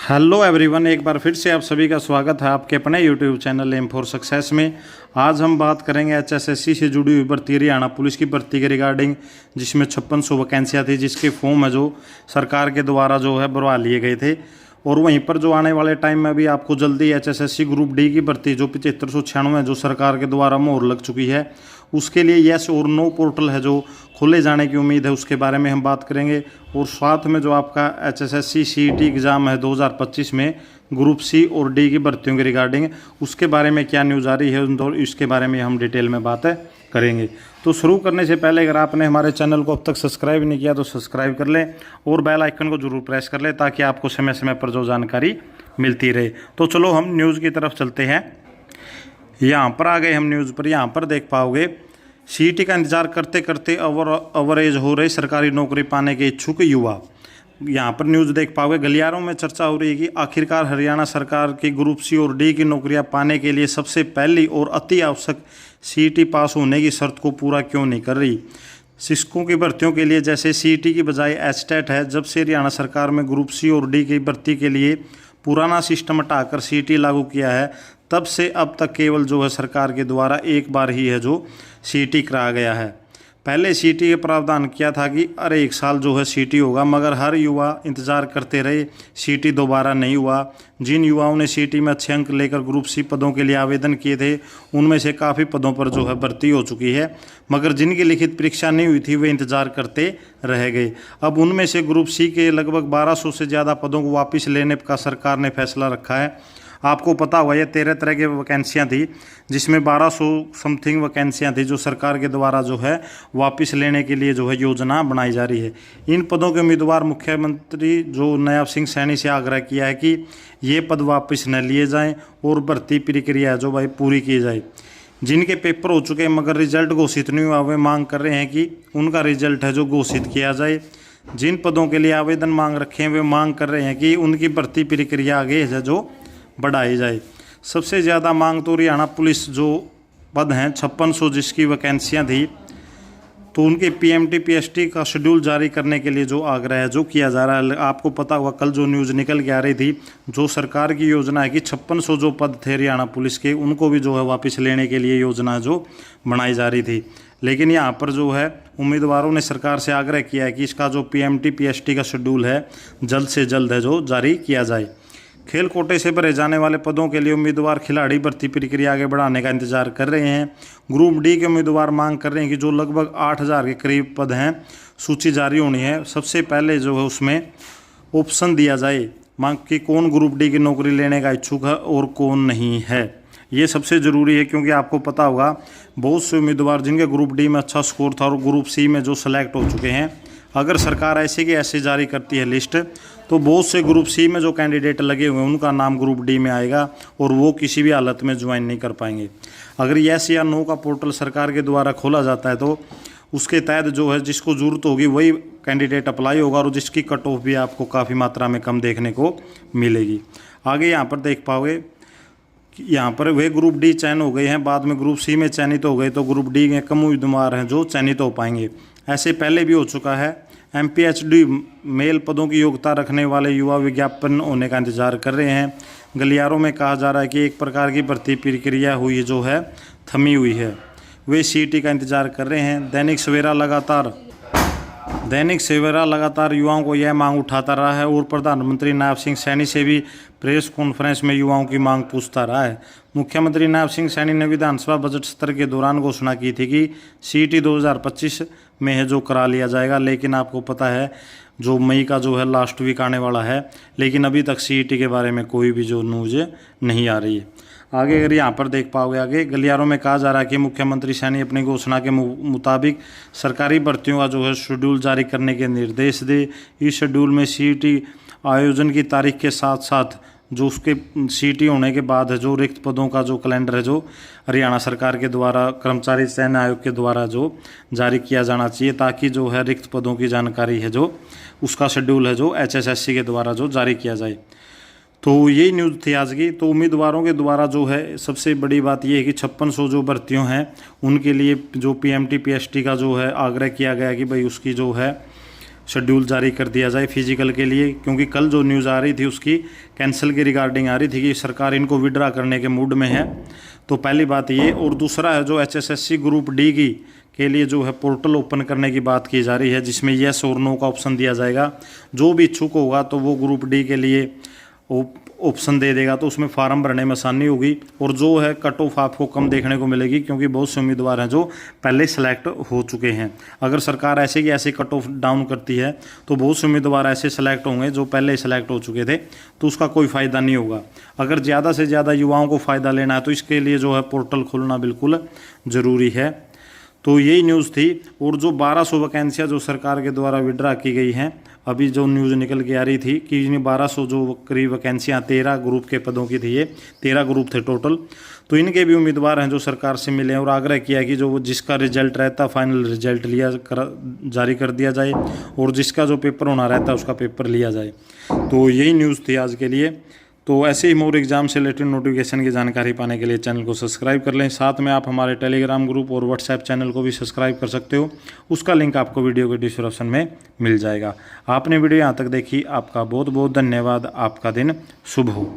Hello everyone, एक बार फिर से आप सभी का स्वागत है आपके अपने YouTube channel M for success में। आज हम बात करेंगे एचएसएससी से जुड़ी हुई भर्ती, हरियाणा पुलिस की भर्ती के रिगार्डिंग, जिसमें 5600 वैकेंसियाँ थी, जिसके फॉर्म है जो सरकार के द्वारा जो है भरवा लिए गए थे। और वहीं पर जो आने वाले टाइम में भी आपको जल्दी एचएसएससी ग्रुप डी की भर्ती जो 7596 जो सरकार के द्वारा मोहर लग चुकी है, उसके लिए येस और नो पोर्टल है जो खोले जाने की उम्मीद है, उसके बारे में हम बात करेंगे। और साथ में जो आपका एचएसएससी सीईटी एग्ज़ाम है 2025 में ग्रुप सी और डी की भर्तियों के रिगार्डिंग, उसके बारे में क्या न्यूज़ आ रही है, इसके बारे में हम डिटेल में बातें करेंगे। तो शुरू करने से पहले अगर आपने हमारे चैनल को अब तक सब्सक्राइब नहीं किया तो सब्सक्राइब कर लें और बेल आइकन को जरूर प्रेस कर लें, ताकि आपको समय समय पर जो जानकारी मिलती रहे। तो चलो हम न्यूज़ की तरफ चलते हैं। यहाँ पर आ गए हम न्यूज़ पर। यहाँ पर देख पाओगे, सीईटी का इंतजार करते करते अवरेज हो रहे सरकारी नौकरी पाने के इच्छुक युवा। यहाँ पर न्यूज़ देख पाओगे, गलियारों में चर्चा हो रही है कि आखिरकार हरियाणा सरकार की ग्रुप सी और डी की नौकरियां पाने के लिए सबसे पहली और अति आवश्यक सीईटी पास होने की शर्त को पूरा क्यों नहीं कर रही। शिक्षकों की भर्तियों के लिए जैसे सीईटी की बजाय एचटेट है, जब से हरियाणा सरकार में ग्रुप सी और डी की भर्ती के लिए पुराना सिस्टम हटाकर सीईटी लागू किया है, तब से अब तक केवल जो है सरकार के द्वारा एक बार ही है जो सीईटी कराया गया है। पहले सीईटी का प्रावधान किया था कि अरे 1 साल जो है सीईटी होगा, मगर हर युवा इंतज़ार करते रहे, सीईटी दोबारा नहीं हुआ। जिन युवाओं ने सीईटी में अच्छे अंक लेकर ग्रुप सी पदों के लिए आवेदन किए थे, उनमें से काफ़ी पदों पर जो है भर्ती हो चुकी है, मगर जिनकी लिखित परीक्षा नहीं हुई थी वे इंतज़ार करते रह गए। अब उनमें से ग्रुप सी के लगभग 1200 से ज़्यादा पदों को वापस लेने का सरकार ने फैसला रखा है। आपको पता हुआ ये 13 तरह की वैकेंसियाँ थी, जिसमें 1200 समथिंग वैकेंसियाँ थी जो सरकार के द्वारा जो है वापस लेने के लिए जो है योजना बनाई जा रही है। इन पदों के उम्मीदवार मुख्यमंत्री जो नायब सिंह सैनी से आग्रह किया है कि ये पद वापस न लिए जाएं और भर्ती प्रक्रिया जो भाई पूरी की जाए। जिनके पेपर हो चुके हैं मगर रिजल्ट घोषित नहीं हुआ, वे मांग कर रहे हैं कि उनका रिजल्ट है जो घोषित किया जाए। जिन पदों के लिए आवेदन मांग रखे हैं, वे मांग कर रहे हैं कि उनकी भर्ती प्रक्रिया आगे है जो बढ़ाई जाए। सबसे ज़्यादा मांग तो हरियाणा पुलिस जो पद हैं 5600 जिसकी वैकेंसियाँ थी, तो उनके पीएमटी पीएसटी का शेड्यूल जारी करने के लिए जो आग्रह है जो किया जा रहा है। आपको पता होगा कल जो न्यूज़ निकल के आ रही थी, जो सरकार की योजना है कि 5600 जो पद थे हरियाणा पुलिस के, उनको भी जो है वापस लेने के लिए योजना जो बनाई जा रही थी। लेकिन यहाँ पर जो है उम्मीदवारों ने सरकार से आग्रह किया है कि इसका जो पीएमटी पीएसटी का शेड्यूल है जल्द से जल्द है जो जारी किया जाए। खेल कोटे से भरे जाने वाले पदों के लिए उम्मीदवार खिलाड़ी भर्ती प्रक्रिया आगे बढ़ाने का इंतजार कर रहे हैं। ग्रुप डी के उम्मीदवार मांग कर रहे हैं कि जो लगभग 8000 के करीब पद हैं, सूची जारी होनी है। सबसे पहले जो है उसमें ऑप्शन दिया जाए मांग कि कौन ग्रुप डी की नौकरी लेने का इच्छुक है और कौन नहीं है। ये सबसे ज़रूरी है, क्योंकि आपको पता होगा बहुत से उम्मीदवार जिनके ग्रुप डी में अच्छा स्कोर था और ग्रुप सी में जो सेलेक्ट हो चुके हैं, अगर सरकार ऐसे की ऐसे जारी करती है लिस्ट, तो बहुत से ग्रुप सी में जो कैंडिडेट लगे हुए हैं उनका नाम ग्रुप डी में आएगा और वो किसी भी हालत में ज्वाइन नहीं कर पाएंगे। अगर येस या नो का पोर्टल सरकार के द्वारा खोला जाता है तो उसके तहत जो है जिसको ज़रूरत होगी वही कैंडिडेट अप्लाई होगा और जिसकी कट ऑफ भी आपको काफ़ी मात्रा में कम देखने को मिलेगी। आगे यहाँ पर देख पाओगे, यहाँ पर वे ग्रुप डी चयन हो गए हैं, बाद में ग्रुप सी में चयनित हो गए तो ग्रुप डी में कम उम्मीदवार हैं जो चयनित हो पाएंगे। ऐसे पहले भी हो चुका है। एमपीएचडी मेल पदों की योग्यता रखने वाले युवा विज्ञापन होने का इंतजार कर रहे हैं। गलियारों में कहा जा रहा है कि एक प्रकार की भर्ती प्रक्रिया हुई जो है थमी हुई है, वे सीईटी का इंतजार कर रहे हैं। दैनिक सवेरा लगातार युवाओं को यह मांग उठाता रहा है और प्रधानमंत्री नायब सिंह सैनी से भी प्रेस कॉन्फ्रेंस में युवाओं की मांग पूछता रहा है। मुख्यमंत्री नायब सिंह सैनी ने विधानसभा बजट सत्र के दौरान घोषणा की थी कि सीईटी 2025 में है जो करा लिया जाएगा, लेकिन आपको पता है जो मई का जो है लास्ट वीक आने वाला है, लेकिन अभी तक सीईटी के बारे में कोई भी जो न्यूज़ नहीं आ रही है। आगे अगर यहाँ पर देख पाओगे, आगे गलियारों में कहा जा रहा है कि मुख्यमंत्री सैनी अपनी घोषणा के मुताबिक सरकारी भर्तियों का जो है शेड्यूल जारी करने के निर्देश दे। इस शेड्यूल में सीईटी आयोजन की तारीख के साथ साथ जो उसके सीईटी होने के बाद है जो रिक्त पदों का जो कैलेंडर है जो हरियाणा सरकार के द्वारा कर्मचारी चयन आयोग के द्वारा जो जारी किया जाना चाहिए, ताकि जो है रिक्त पदों की जानकारी है जो उसका शेड्यूल है जो एचएसएससी के द्वारा जो जारी किया जाए। तो यही न्यूज़ थी आज की। तो उम्मीदवारों के द्वारा जो है सबसे बड़ी बात यह है कि 5600 जो भर्तियों हैं उनके लिए जो पीएमटी पीएसटी का जो है आग्रह किया गया कि भाई उसकी जो है शेड्यूल जारी कर दिया जाए फिजिकल के लिए, क्योंकि कल जो न्यूज़ आ रही थी उसकी कैंसिल की रिगार्डिंग आ रही थी कि सरकार इनको विड्रा करने के मूड में है। तो पहली बात ये, और दूसरा है जो HSSC ग्रुप डी की के लिए जो है पोर्टल ओपन करने की बात की जा रही है, जिसमें येस और नो का ऑप्शन दिया जाएगा। जो भी इच्छुक होगा तो वो ग्रुप डी के लिए ऑप्शन दे देगा, तो उसमें फार्म भरने में आसानी होगी। और जो है कट ऑफ आपको कम देखने को मिलेगी, क्योंकि बहुत से उम्मीदवार हैं जो पहले सेलेक्ट हो चुके हैं। अगर सरकार ऐसे की ऐसे कट ऑफ डाउन करती है तो बहुत से उम्मीदवार ऐसे सेलेक्ट होंगे जो पहले सेलेक्ट हो चुके थे, तो उसका कोई फ़ायदा नहीं होगा। अगर ज़्यादा से ज़्यादा युवाओं को फ़ायदा लेना है तो इसके लिए जो है पोर्टल खोलना बिल्कुल ज़रूरी है। तो यही न्यूज़ थी। और जो 1200 वैकेंसियाँ जो सरकार के द्वारा विड्रा की गई हैं, अभी जो न्यूज़ निकल के आ रही थी कि इन्हें 1200 जो करीब वैकेंसियाँ 13 ग्रुप के पदों की थी, ये 13 ग्रुप थे टोटल। तो इनके भी उम्मीदवार हैं जो सरकार से मिले हैं और आग्रह किया कि जो जिसका रिजल्ट रहता फाइनल रिजल्ट जारी कर दिया जाए, और जिसका जो पेपर होना रहता है उसका पेपर लिया जाए। तो यही न्यूज़ थी आज के लिए। तो ऐसे ही मोर एग्जाम से रिलेटेड नोटिफिकेशन की जानकारी पाने के लिए चैनल को सब्सक्राइब कर लें। साथ में आप हमारे टेलीग्राम ग्रुप और व्हाट्सएप चैनल को भी सब्सक्राइब कर सकते हो, उसका लिंक आपको वीडियो के डिस्क्रिप्शन में मिल जाएगा। आपने वीडियो यहाँ तक देखी, आपका बहुत बहुत धन्यवाद। आपका दिन शुभ हो।